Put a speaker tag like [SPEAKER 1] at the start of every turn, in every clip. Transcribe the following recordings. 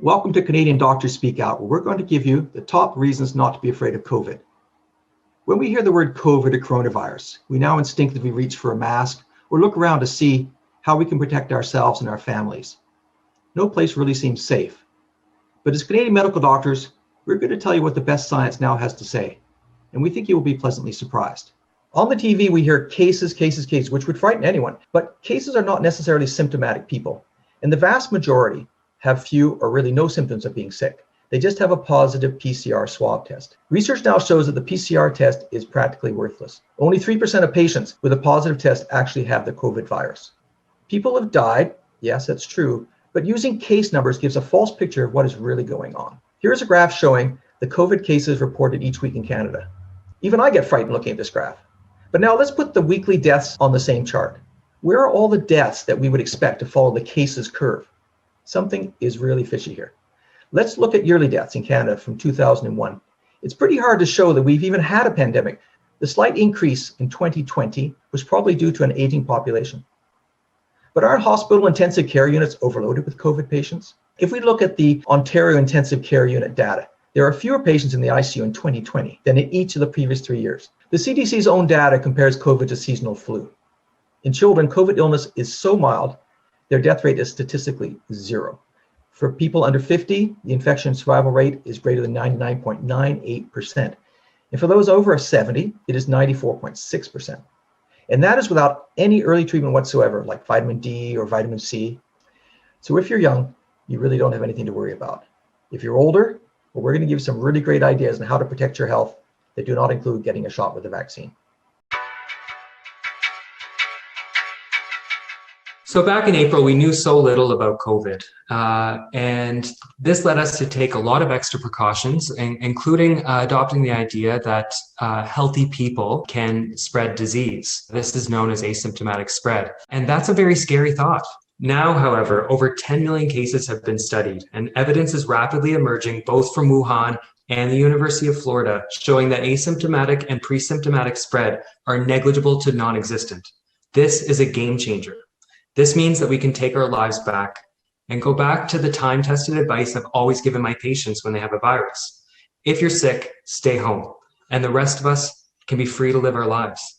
[SPEAKER 1] Welcome to Canadian Doctors Speak Out, where we're going to give you the top reasons not to be afraid of COVID. When we hear the word COVID or coronavirus, we now instinctively reach for a mask or look around to see how we can protect ourselves and our families. No place really seems safe. But as Canadian medical doctors, we're going to tell you what the best science now has to say, and we think you will be pleasantly surprised. On the TV, we hear cases, which would frighten anyone, but cases are not necessarily symptomatic people, and the vast majority have few or really no symptoms of being sick. They just have a positive PCR swab test. Research now shows that the PCR test is practically worthless. Only 3% of patients with a positive test actually have the COVID virus. People have died, yes, that's true, but using case numbers gives a false picture of what is really going on. Here's a graph showing the COVID cases reported each week in Canada. Even I get frightened looking at this graph. But now let's put the weekly deaths on the same chart. Where are all the deaths that we would expect to follow the cases curve? Something is really fishy here. Let's look at yearly deaths in Canada from 2001. It's pretty hard to show that we've even had a pandemic. The slight increase in 2020 was probably due to an aging population. But aren't hospital intensive care units overloaded with COVID patients? If we look at the Ontario Intensive Care Unit data, there are fewer patients in the ICU in 2020 than in each of the previous 3 years. The CDC's own data compares COVID to seasonal flu. In children, COVID illness is so mild, their death rate is statistically 0. For people under 50, the infection survival rate is greater than 99.98%. And for those over 70, it is 94.6%. And that is without any early treatment whatsoever, like vitamin D or vitamin C. So if you're young, you really don't have anything to worry about. If you're older, well, we're going to give you some really great ideas on how to protect your health that do not include getting a shot with the vaccine.
[SPEAKER 2] So back in April, we knew so little about COVID, and this led us to take a lot of extra precautions, including adopting the idea that healthy people can spread disease. This is known as asymptomatic spread, and that's a very scary thought. Now, however, over 10 million cases have been studied, and evidence is rapidly emerging both from Wuhan and the University of Florida, showing that asymptomatic and pre-symptomatic spread are negligible to non-existent. This is a game changer. This means that we can take our lives back and go back to the time-tested advice I've always given my patients when they have a virus. If you're sick, stay home, and the rest of us can be free to live our lives.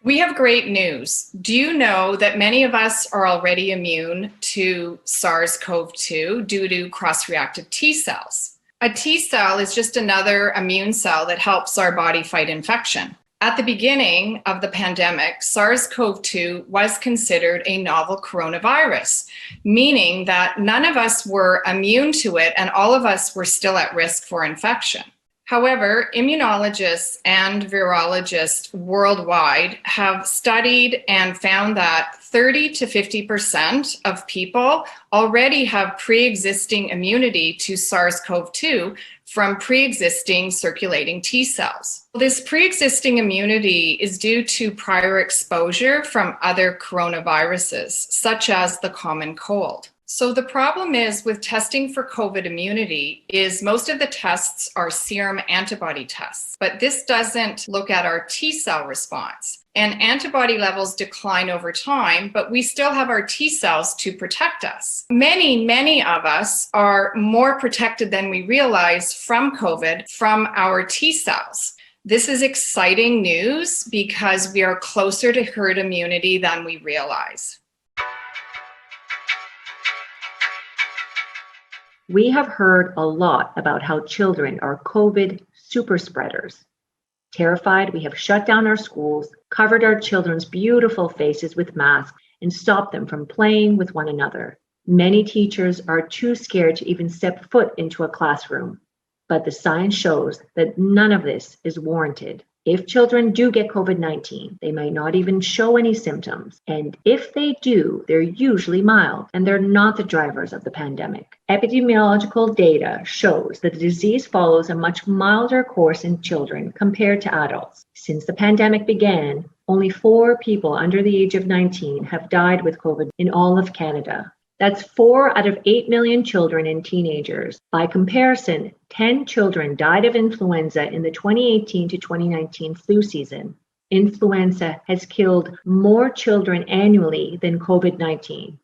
[SPEAKER 3] We have great news. Do you know that many of us are already immune to SARS-CoV-2 due to cross-reactive T cells? A T cell is just another immune cell that helps our body fight infection. At the beginning of the pandemic, SARS-CoV-2 was considered a novel coronavirus, meaning that none of us were immune to it and all of us were still at risk for infection. However, immunologists and virologists worldwide have studied and found that 30 to 50% of people already have pre-existing immunity to SARS-CoV-2 from pre-existing circulating T cells. This pre-existing immunity is due to prior exposure from other coronaviruses, such as the common cold. So the problem is with testing for COVID immunity is most of the tests are serum antibody tests, but this doesn't look at our T cell response. And antibody levels decline over time, but we still have our T cells to protect us. Many of us are more protected than we realize from COVID from our T cells. This is exciting news because we are closer to herd immunity than we realize.
[SPEAKER 4] We have heard a lot about how children are COVID super spreaders. Terrified, we have shut down our schools, covered our children's beautiful faces with masks, and stopped them from playing with one another. Many teachers are too scared to even step foot into a classroom. But the science shows that none of this is warranted. If children do get COVID-19, they might not even show any symptoms. And if they do, they're usually mild, and they're not the drivers of the pandemic. Epidemiological data shows that the disease follows a much milder course in children compared to adults. Since the pandemic began, only 4 people under the age of 19 have died with COVID in all of Canada. That's 4 out of 8 million children and teenagers. By comparison, 10 children died of influenza in the 2018 to 2019 flu season. influenza has killed more children annually than COVID-19.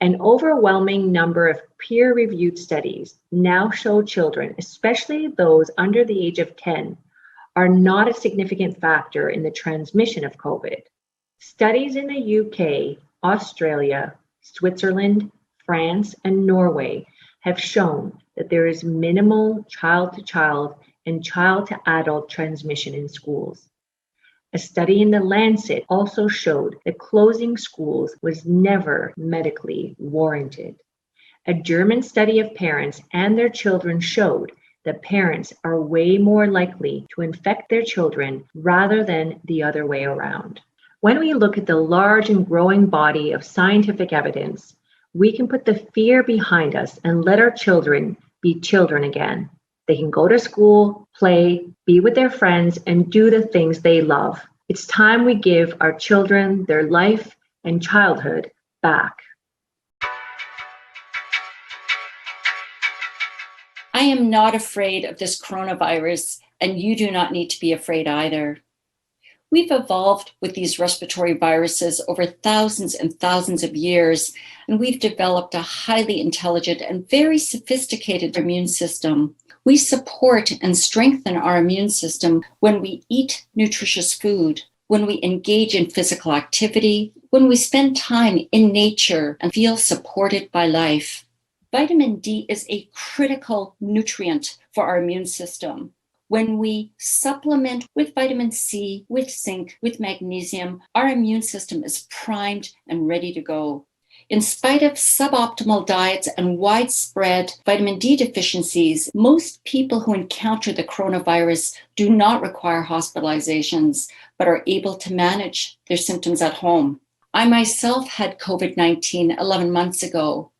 [SPEAKER 4] An overwhelming number of peer-reviewed studies now show children, especially those under the age of 10, are not a significant factor in the transmission of COVID. Studies in the UK, Australia, Switzerland, France, and Norway have shown that there is minimal child-to-child and child-to-adult transmission in schools. A study in The Lancet also showed that closing schools was never medically warranted. A German study of parents and their children showed that parents are way more likely to infect their children rather than the other way around. When we look at the large and growing body of scientific evidence, we can put the fear behind us and let our children be children again. They can go to school, play, be with their friends, and do the things they love. It's time we give our children their life and childhood back.
[SPEAKER 5] I am not afraid of this coronavirus, and you do not need to be afraid either. We've evolved with these respiratory viruses over thousands and thousands of years, and we've developed a highly intelligent and very sophisticated immune system. We support and strengthen our immune system when we eat nutritious food, when we engage in physical activity, when we spend time in nature and feel supported by life. Vitamin D is a critical nutrient for our immune system. When we supplement with vitamin C, with zinc, with magnesium, our immune system is primed and ready to go. In spite of suboptimal diets and widespread vitamin D deficiencies, most people who encounter the coronavirus do not require hospitalizations, but are able to manage their symptoms at home. I myself had COVID-19 11 months ago,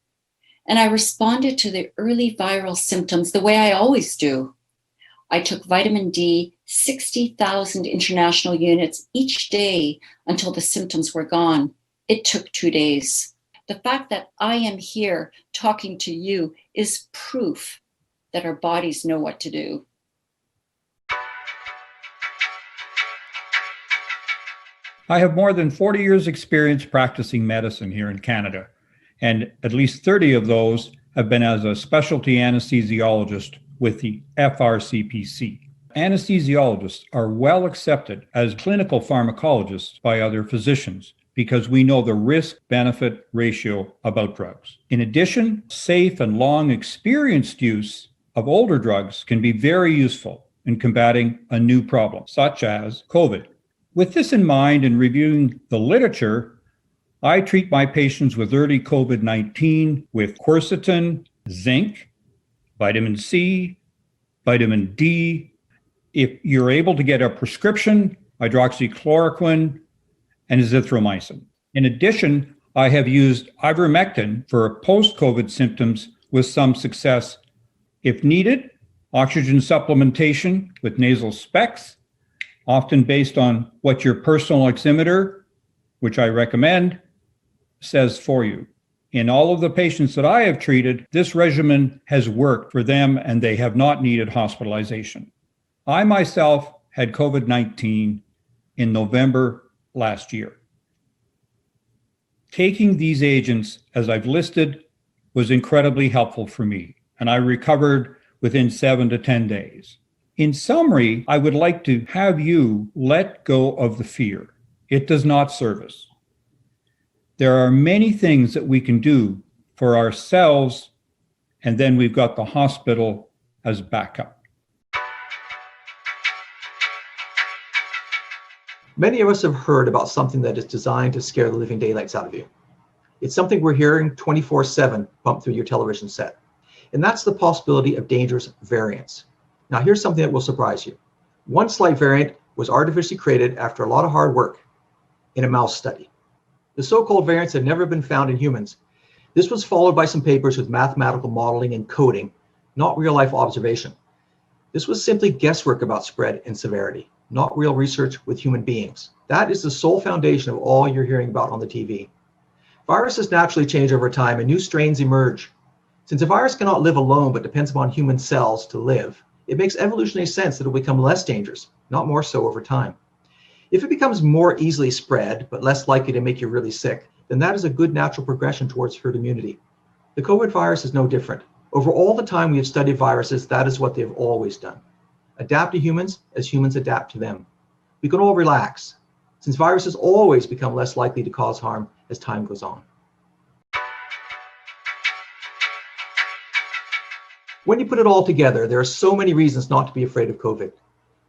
[SPEAKER 5] and I responded to the early viral symptoms the way I always do. I took vitamin D, 60,000 international units each day until the symptoms were gone. It took 2 days. The fact that I am here talking to you is proof that our bodies know what to do.
[SPEAKER 6] I have more than 40 years' experience practicing medicine here in Canada, and at least 30 of those have been as a specialty anesthesiologist with the FRCPC. Anesthesiologists are well accepted as clinical pharmacologists by other physicians because we know the risk-benefit ratio about drugs. In addition, safe and long experienced use of older drugs can be very useful in combating a new problem, such as COVID. With this in mind and reviewing the literature, I treat my patients with early COVID-19 with quercetin, zinc, vitamin C, vitamin D. If you're able to get a prescription, hydroxychloroquine and azithromycin. In addition, I have used ivermectin for post-COVID symptoms with some success. If needed, oxygen supplementation with nasal specs, often based on what your personal oximeter, which I recommend, says for you. In all of the patients that I have treated, this regimen has worked for them and they have not needed hospitalization. I myself had COVID-19 in November last year. Taking these agents, as I've listed, was incredibly helpful for me, and I recovered within 7 to 10 days. In summary, I would like to have you let go of the fear. It does not serve us. There are many things that we can do for ourselves, and then we've got the hospital as backup.
[SPEAKER 1] Many of us have heard about something that is designed to scare the living daylights out of you. It's something we're hearing 24/7 pumped through your television set. And that's the possibility of dangerous variants. Now, here's something that will surprise you. One slight variant was artificially created after a lot of hard work in a mouse study. The so-called variants had never been found in humans. This was followed by some papers with mathematical modeling and coding, not real-life observation. This was simply guesswork about spread and severity, not real research with human beings. That is the sole foundation of all you're hearing about on the TV. Viruses naturally change over time and new strains emerge. Since a virus cannot live alone but depends upon human cells to live, it makes evolutionary sense that it will become less dangerous, not more so over time. If it becomes more easily spread, but less likely to make you really sick, then that is a good natural progression towards herd immunity. The COVID virus is no different. Over all the time we have studied viruses, that is what they've always done. Adapt to humans as humans adapt to them. We can all relax, since viruses always become less likely to cause harm as time goes on. When you put it all together, there are so many reasons not to be afraid of COVID.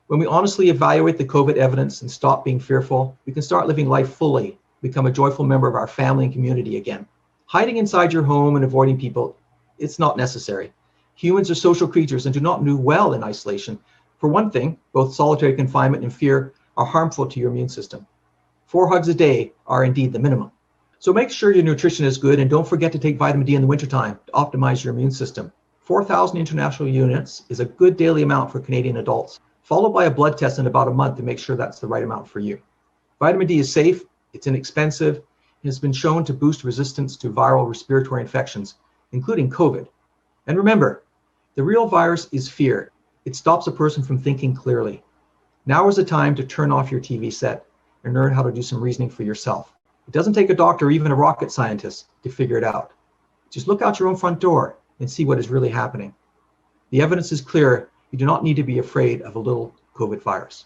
[SPEAKER 1] When we honestly evaluate the COVID evidence and stop being fearful, we can start living life fully, become a joyful member of our family and community again. Hiding inside your home and avoiding people, it's not necessary. Humans are social creatures and do not do well in isolation. For one thing, both solitary confinement and fear are harmful to your immune system. 4 hugs a day are indeed the minimum. So make sure your nutrition is good and don't forget to take vitamin D in the wintertime to optimize your immune system. 4,000 international units is a good daily amount for Canadian adults, followed by a blood test in about a month to make sure that's the right amount for you. Vitamin D is safe, it's inexpensive, and has been shown to boost resistance to viral respiratory infections, including COVID. And remember, the real virus is fear. It stops a person from thinking clearly. Now is the time to turn off your TV set and learn how to do some reasoning for yourself. It doesn't take a doctor or even a rocket scientist to figure it out. Just look out your own front door and see what is really happening. The evidence is clear. You do not need to be afraid of a little COVID virus.